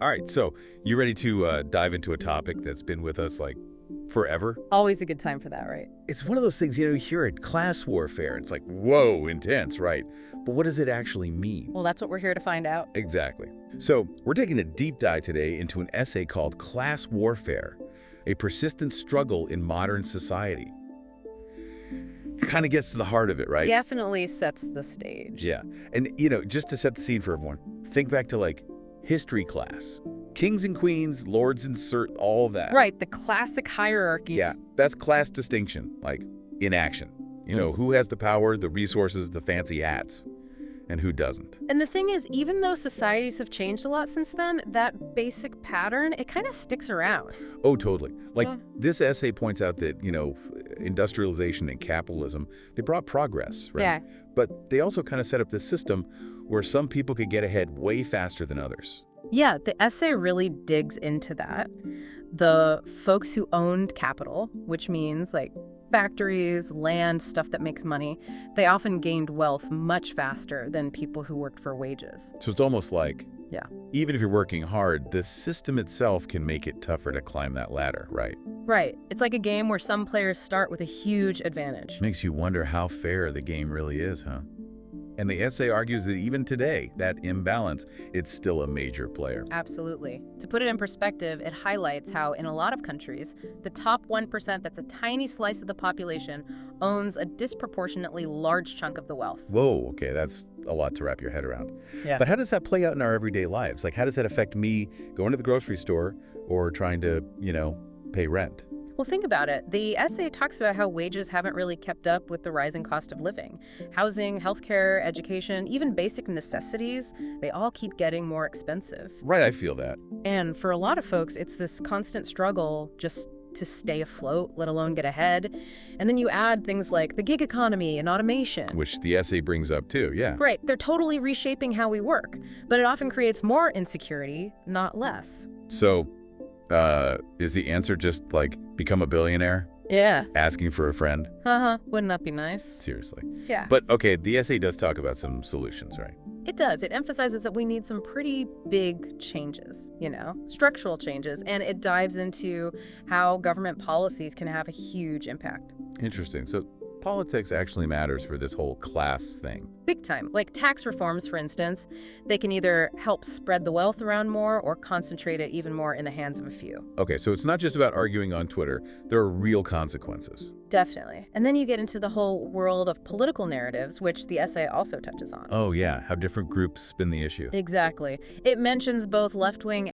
All right, so you ready to dive into a topic that's been with us like forever? Always a good time for that, right? It's one of those things, you hear it, class warfare. It's like, whoa, intense, right? But what does it actually mean? Well, that's what we're here to find out. Exactly. So we're taking a deep dive today into an essay called Class Warfare, a persistent struggle in modern society. Kind of gets to the heart of it, right? Definitely sets the stage. Yeah. And, just to set the scene for everyone, think back to like history class. Kings and queens, lords and all that. Right, the classic hierarchies. Yeah, that's class distinction, like in action. Who has the power, the resources, the fancy hats, and who doesn't. And the thing is, even though societies have changed a lot since then, that basic pattern, it kind of sticks around. Oh, totally. Like Yeah. this essay points out that, industrialization and capitalism, they brought progress, right? Yeah. But they also kind of set up this system where some people could get ahead way faster than others. Yeah, the essay really digs into that. The folks who owned capital, which means like factories, land, stuff that makes money, they often gained wealth much faster than people who worked for wages. So it's almost like, Yeah. even if you're working hard, the system itself can make it tougher to climb that ladder, right? Right. It's like a game where some players start with a huge advantage. Makes you wonder how fair the game really is, huh? And the essay argues that even today, that imbalance, it's still a major player. Absolutely. To put it in perspective, it highlights how in a lot of countries, the top 1%, that's a tiny slice of the population, owns a disproportionately large chunk of the wealth. Whoa, okay, that's a lot to wrap your head around. Yeah. But how does that play out in our everyday lives? Like, how does that affect me going to the grocery store or trying to, pay rent? Well, think about it. The essay talks about how wages haven't really kept up with the rising cost of living. Housing, healthcare, education, even basic necessities, they all keep getting more expensive. Right, I feel that. And for a lot of folks, it's this constant struggle just to stay afloat, let alone get ahead. And then you add things like the gig economy and automation. Which the essay brings up too, yeah. Right, they're totally reshaping how we work, but it often creates more insecurity, not less. So, is the answer just like become a billionaire? Yeah. Asking for a friend? Wouldn't that be nice? Seriously. Yeah. But okay, the essay does talk about some solutions, right? It does. It emphasizes that we need some pretty big changes, structural changes, and it dives into how government policies can have a huge impact. Interesting. So politics actually matters for this whole class thing. Big time. Like tax reforms, for instance, they can either help spread the wealth around more or concentrate it even more in the hands of a few. Okay, so it's not just about arguing on Twitter. There are real consequences. Definitely. And then you get into the whole world of political narratives, which the essay also touches on. Oh yeah, how different groups spin the issue. Exactly. It mentions both left-wing